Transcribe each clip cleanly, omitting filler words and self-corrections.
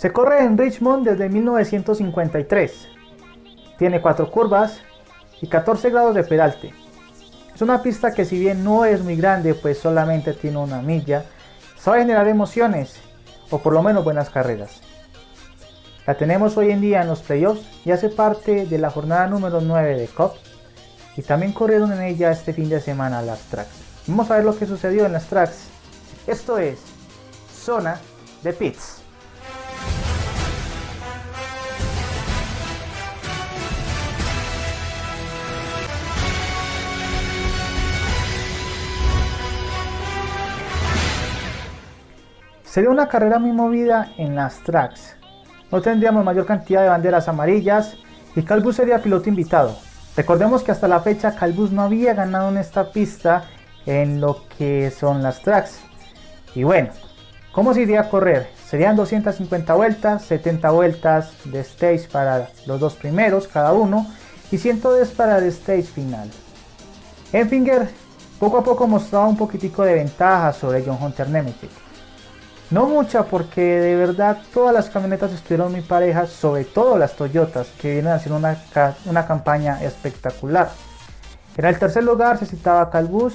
Se corre en Richmond desde 1953. Tiene 4 curvas y 14 grados de peralte. Es una pista que, si bien no es muy grande, pues solamente tiene una milla, sabe generar emociones, o por lo menos buenas carreras. La tenemos hoy en día en los playoffs y hace parte de la jornada número 9 de Cup, y también corrieron en ella este fin de semana las tracks. Vamos a ver lo que sucedió en las tracks. Esto es Zona de Pits. Sería una carrera muy movida en las tracks. No tendríamos mayor cantidad de banderas amarillas y Kyle Busch sería piloto invitado. Recordemos que hasta la fecha Kyle Busch no había ganado en esta pista en lo que son las tracks. Y bueno, ¿cómo se iría a correr? Serían 250 vueltas, 70 vueltas de stage para los dos primeros cada uno y 110 para el stage final. Enfinger poco a poco mostraba un poquitico de ventaja sobre John Hunter Nemechek. No mucha, porque de verdad todas las camionetas estuvieron muy parejas, sobre todo las Toyotas, que vienen haciendo una campaña espectacular. En el tercer lugar se citaba Kyle Busch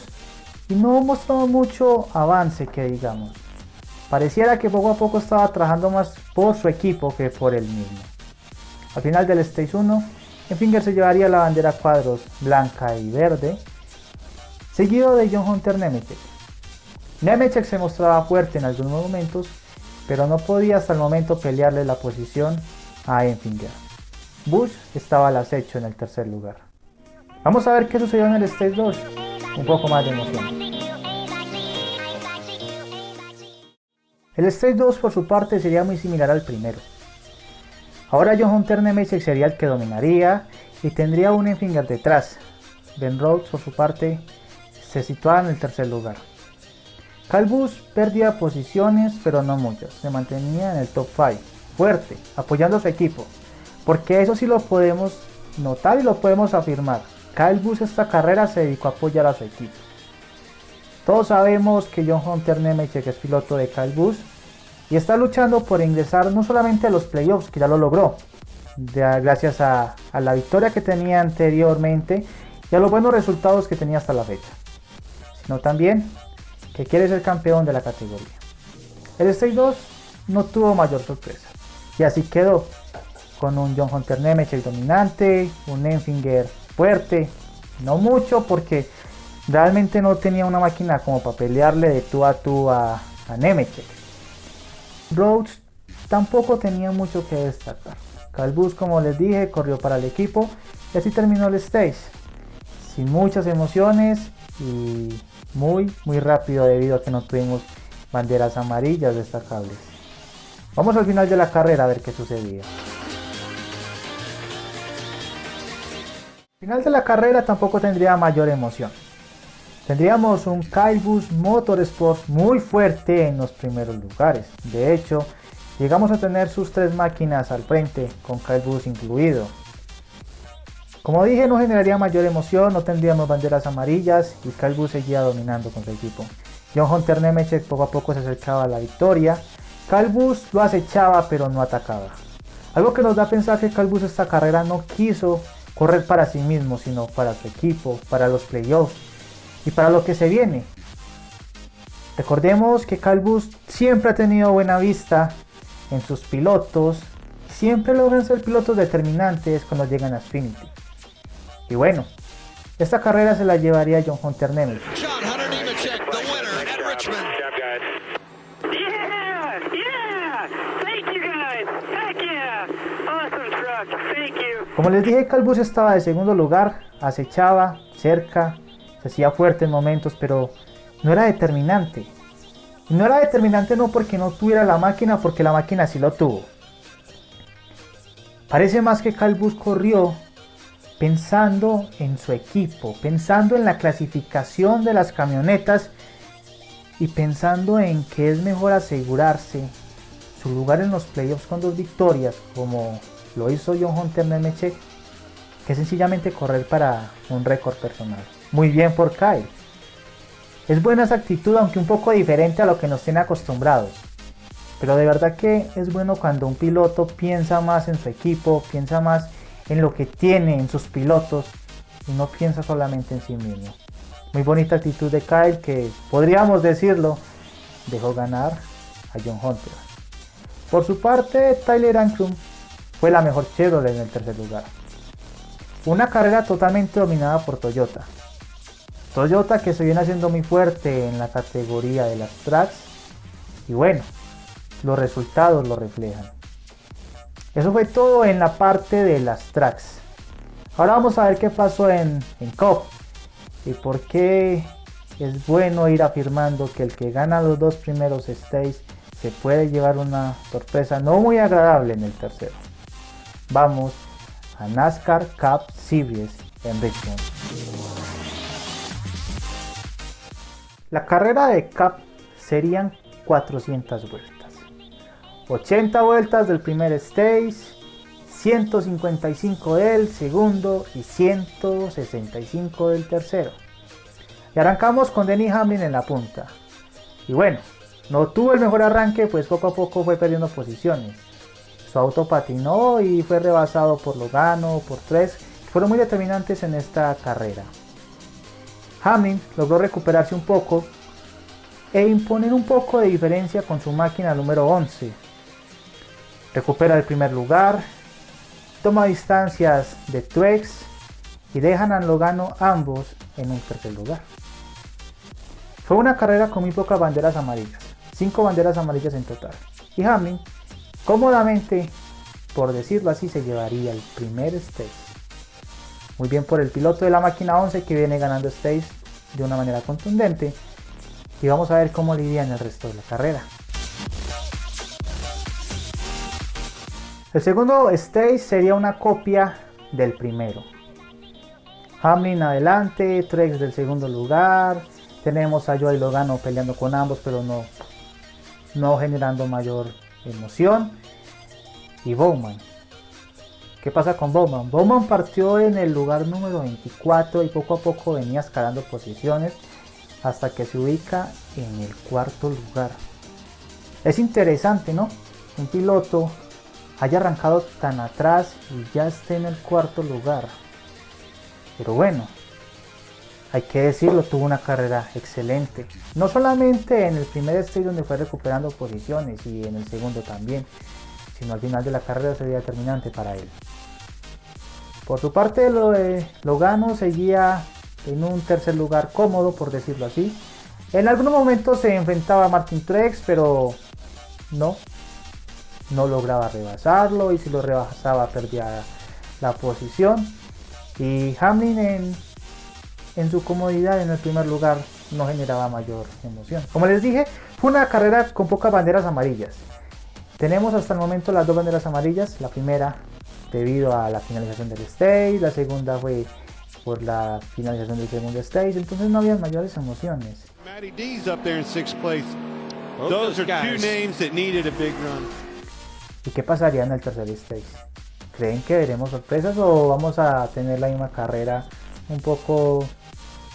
y no mostró mucho avance, que digamos. Pareciera que poco a poco estaba trabajando más por su equipo que por él mismo. Al final del Stage 1, Enfinger se llevaría la bandera cuadros blanca y verde, seguido de John Hunter Nemechek. Nemechek se mostraba fuerte en algunos momentos, pero no podía hasta el momento pelearle la posición a Enfinger. Busch estaba al acecho en el tercer lugar. Vamos a ver qué sucedió en el Stage 2, un poco más de emoción. El Stage 2 por su parte sería muy similar al primero. Ahora John Hunter Nemechek sería el que dominaría y tendría un Enfinger detrás. Ben Rhodes por su parte se situaba en el tercer lugar. Kyle Busch perdía posiciones, pero no muchas, se mantenía en el top 5, fuerte, apoyando a su equipo, porque eso sí lo podemos notar y lo podemos afirmar. Kyle Busch esta carrera se dedicó a apoyar a su equipo. Todos sabemos que John Hunter Nemechek es piloto de Kyle Busch y está luchando por ingresar no solamente a los playoffs, que ya lo logró, gracias a la victoria que tenía anteriormente y a los buenos resultados que tenía hasta la fecha, sino también que quiere ser campeón de la categoría. El Stage 2 no tuvo mayor sorpresa y así quedó, con un John Hunter Nemechek dominante, un Enfinger fuerte, no mucho porque realmente no tenía una máquina como para pelearle de tú a Nemechek. Rhodes tampoco tenía mucho que destacar. Kyle Busch, como les dije, corrió para el equipo y así terminó el stage, sin muchas emociones y muy rápido debido a que no tuvimos banderas amarillas destacables. Vamos al final de la carrera a ver qué sucedía. Al final de la carrera tampoco tendría mayor emoción. Tendríamos un Kyle Busch Motorsports muy fuerte en los primeros lugares. De hecho, llegamos a tener sus 3 máquinas al frente, con Kyle Busch incluido. Como dije, no generaría mayor emoción, no tendríamos banderas amarillas y Kyle Busch seguía dominando con su equipo. John Hunter Nemechek poco a poco se acercaba a la victoria. Kyle Busch lo acechaba pero no atacaba. Algo que nos da a pensar que Kyle Busch esta carrera no quiso correr para sí mismo, sino para su equipo, para los playoffs y para lo que se viene. Recordemos que Kyle Busch siempre ha tenido buena vista en sus pilotos, siempre logran ser pilotos determinantes cuando llegan a Xfinity. Y bueno, esta carrera se la llevaría John Hunter Nemechek. Como les dije, Kyle Busch estaba de segundo lugar, acechaba, cerca, se hacía fuerte en momentos, pero no era determinante. Y no era determinante no porque no tuviera la máquina, porque la máquina sí lo tuvo. Parece más que Kyle Busch corrió pensando en su equipo, pensando en la clasificación de las camionetas y pensando en que es mejor asegurarse su lugar en los playoffs con 2 victorias, como lo hizo John Hunter Nemechek, que sencillamente correr para un récord personal. Muy bien por Kyle. Es buena esa actitud, aunque un poco diferente a lo que nos tiene acostumbrados. Pero de verdad que es bueno cuando un piloto piensa más en su equipo, piensa más en lo que tiene, en sus pilotos, y no piensa solamente en sí mismo. Muy bonita actitud de Kyle, que podríamos decirlo, dejó ganar a John Hunter. Por su parte, Tyler Ankrum fue la mejor Chevrolet en el tercer lugar. Una carrera totalmente dominada por Toyota. Toyota que se viene haciendo muy fuerte en la categoría de las tracks, y bueno, los resultados lo reflejan. Eso fue todo en la parte de las tracks. Ahora vamos a ver qué pasó en Cup y por qué es bueno ir afirmando que el que gana los dos primeros stages se puede llevar una sorpresa no muy agradable en el tercero. Vamos a NASCAR Cup Series en Richmond. La carrera de Cup serían 400 vueltas. 80 vueltas del primer stage, 155 del segundo y 165 del tercero. Y arrancamos con Denny Hamlin en la punta. Y bueno, no tuvo el mejor arranque, pues poco a poco fue perdiendo posiciones. Su auto patinó y fue rebasado por Logano, por Truex, que fueron muy determinantes en esta carrera. Hamlin logró recuperarse un poco e imponer un poco de diferencia con su máquina número 11. Recupera el primer lugar, toma distancias de Truex y dejan a Logano ambos en un tercer lugar. Fue una carrera con muy pocas banderas amarillas, 5 banderas amarillas en total, y Hamlin cómodamente, por decirlo así, se llevaría el primer stage. Muy bien por el piloto de la máquina 11 que viene ganando stage de una manera contundente, y vamos a ver cómo lidia en el resto de la carrera. El segundo stage sería una copia del primero. Hamlin adelante, Truex del segundo lugar, tenemos a Joey Logano peleando con ambos pero no generando mayor emoción. Y Bowman, ¿qué pasa con Bowman? Bowman partió en el lugar número 24 y poco a poco venía escalando posiciones hasta que se ubica en el cuarto lugar. Es interesante, ¿no? Un piloto haya arrancado tan atrás y ya esté en el cuarto lugar. Pero bueno, hay que decirlo, tuvo una carrera excelente. No solamente en el primer stage donde fue recuperando posiciones y en el segundo también, sino al final de la carrera sería determinante para él. Por su parte, Logano seguía en un tercer lugar cómodo, por decirlo así. En algunos momentos se enfrentaba a Martin Truex, pero no lograba rebasarlo, y si lo rebasaba perdía la posición. Y Hamlin en su comodidad en el primer lugar no generaba mayor emoción. Como les dije, fue una carrera con pocas banderas amarillas. Tenemos hasta el momento las 2 banderas amarillas. La primera debido a la finalización del stage, la segunda fue por la finalización del segundo stage, entonces no había mayores emociones. Matty D's up there in 6th place. Those are two names that needed a big run. ¿Y qué pasaría en el tercer stage? ¿Creen que veremos sorpresas o vamos a tener la misma carrera un poco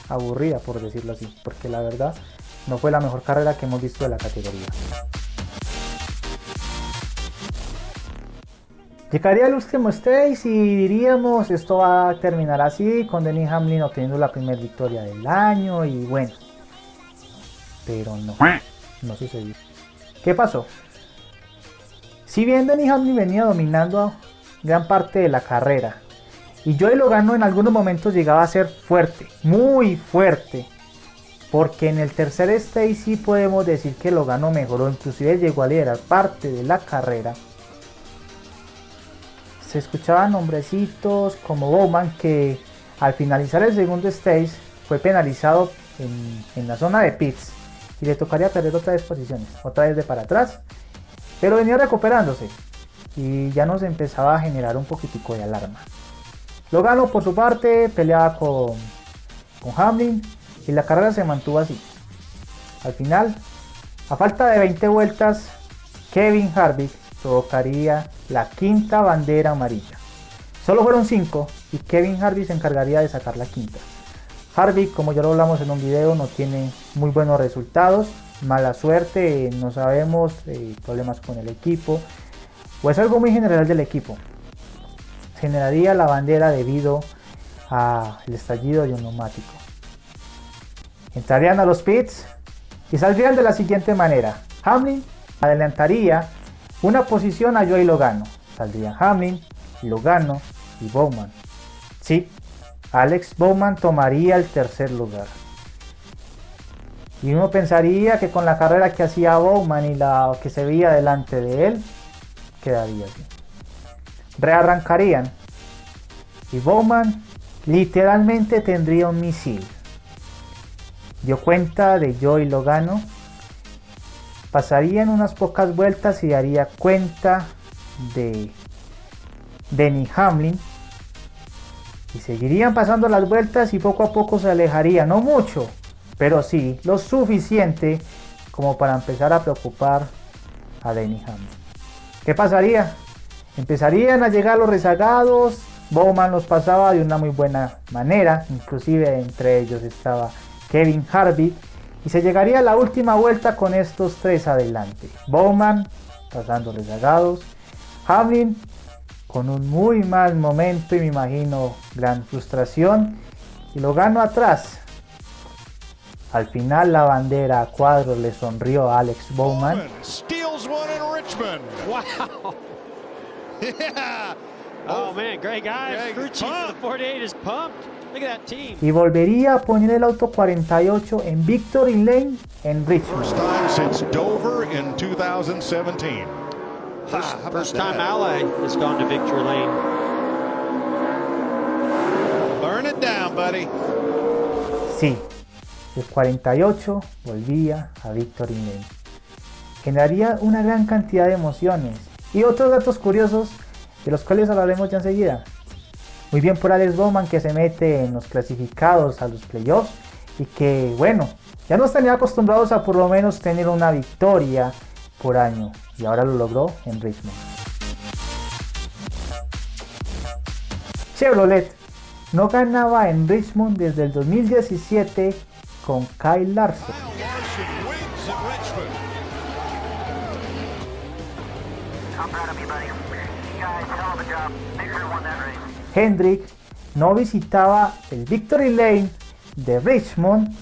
aburrida, por decirlo así? Porque la verdad no fue la mejor carrera que hemos visto de la categoría. Llegaría el último stage y diríamos esto va a terminar así, con Denny Hamlin obteniendo la primera victoria del año, y bueno, pero no sucedió. ¿Qué pasó? Si bien Denny Hamlin venía dominando gran parte de la carrera y Joey Logano en algunos momentos llegaba a ser fuerte, muy fuerte, porque en el tercer stage sí podemos decir que Logano mejoró, inclusive llegó a liderar parte de la carrera. Se escuchaban nombrecitos como Bowman, que al finalizar el segundo stage fue penalizado en la zona de pits y le tocaría perder otra vez posiciones, otra vez de para atrás, pero venía recuperándose y ya nos empezaba a generar un poquitico de alarma. Logano por su parte peleaba con Hamlin y la carrera se mantuvo así. Al final, a falta de 20 vueltas, Kevin Harvick provocaría la quinta bandera amarilla. Solo fueron 5 y Kevin Harvick se encargaría de sacar la quinta. Harvick, como ya lo hablamos en un video, no tiene muy buenos resultados. mala suerte, no sabemos, problemas con el equipo, o es algo muy general del equipo. Generaría la bandera debido al estallido de un neumático. Entrarían a los pits y saldrían de la siguiente manera. Hamlin adelantaría una posición a Joey Logano. Saldrían Hamlin, Logano y Bowman. Sí, Alex Bowman tomaría el tercer lugar. Y uno pensaría que con la carrera que hacía Bowman y la que se veía delante de él, quedaría así. Rearrancarían y Bowman literalmente tendría un misil. Dio cuenta de Joey Logano, pasarían unas pocas vueltas y daría cuenta de Denny Hamlin y seguirían pasando las vueltas y poco a poco se alejaría, no mucho, pero sí lo suficiente como para empezar a preocupar a Denny Hamlin. ¿Qué pasaría? Empezarían a llegar los rezagados, Bowman los pasaba de una muy buena manera, inclusive entre ellos estaba Kevin Harvick, y se llegaría a la última vuelta con estos tres adelante. Bowman pasando rezagados, Hamlin con un muy mal momento y me imagino gran frustración, y Logano atrás. Al final la bandera a cuadros le sonrió a Alex Bowman. Steals one in Richmond. Wow. Yeah. Oh man, great guys. Greg Crew is chief of the pumped. 48 is pumped. Look at that team. Y volvería a poner el auto 48 en Victory Lane en Richmond. First time since Dover in 2017. First time Ally has gone to victory lane. Burn it down, buddy. Sí, el 48 volvía a Victory Lane. Generaría una gran cantidad de emociones y otros datos curiosos de los cuales hablaremos ya enseguida. Muy bien por Alex Bowman, que se mete en los clasificados a los playoffs y que, bueno, ya nos tenía acostumbrados a por lo menos tener una victoria por año y ahora lo logró en Richmond. Chevrolet no ganaba en Richmond desde el 2017 con Kyle Larson. Hendrick no visitaba el Victory Lane de Richmond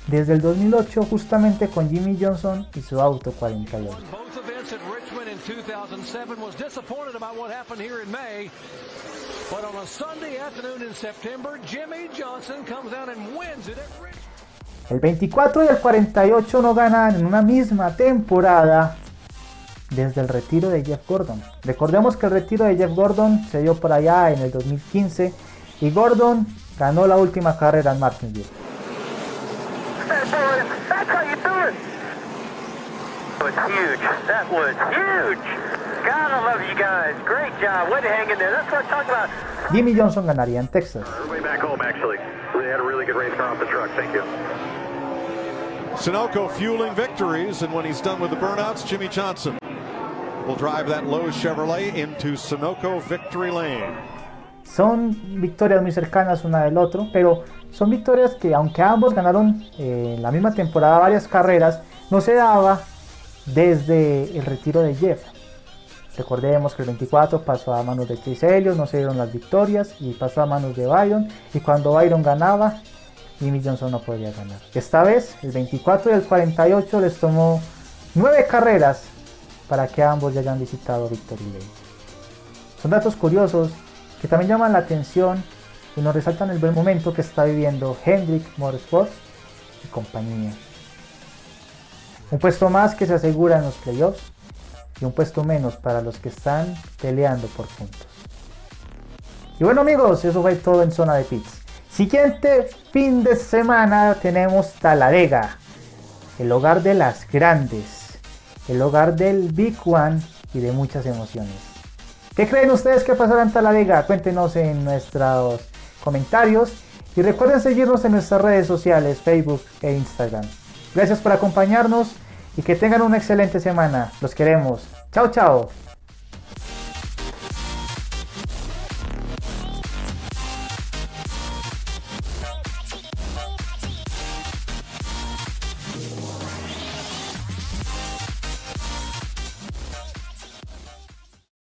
desde el 2008 justamente con Jimmy Johnson y su auto 48. El 24 y el 48 no ganan en una misma temporada desde el retiro de Jeff Gordon. Recordemos que el retiro de Jeff Gordon se dio por allá en el 2015 y Gordon ganó la última carrera en Martinsville. Jimmy Johnson ganaría en Texas. Sunoco fueling victories, and when he's done with the burnouts, Jimmy Johnson will drive that Lowe's Chevrolet into Sunoco Victory Lane. Son victorias muy cercanas una del otro, pero son victorias que aunque ambos ganaron en la misma temporada varias carreras, no se daba desde el retiro de Jeff. Recordemos que el 24 pasó a manos de Chase Elliott, no se dieron las victorias y pasó a manos de Byron, y cuando Byron ganaba, Jimmy Johnson no podía ganar. Esta vez, el 24 y el 48 les tomó 9 carreras para que ambos ya hayan visitado Victory Lane. Son datos curiosos que también llaman la atención y nos resaltan el buen momento que está viviendo Hendrick Motorsports y compañía. Un puesto más que se asegura en los playoffs y un puesto menos para los que están peleando por puntos. Y bueno amigos, eso fue todo en Zona de Pits. Siguiente fin de semana tenemos Talladega, el hogar de las grandes, el hogar del Big One y de muchas emociones. ¿Qué creen ustedes que pasará en Talladega? Cuéntenos en nuestros comentarios y recuerden seguirnos en nuestras redes sociales, Facebook e Instagram. Gracias por acompañarnos y que tengan una excelente semana. Los queremos. Chao, chao.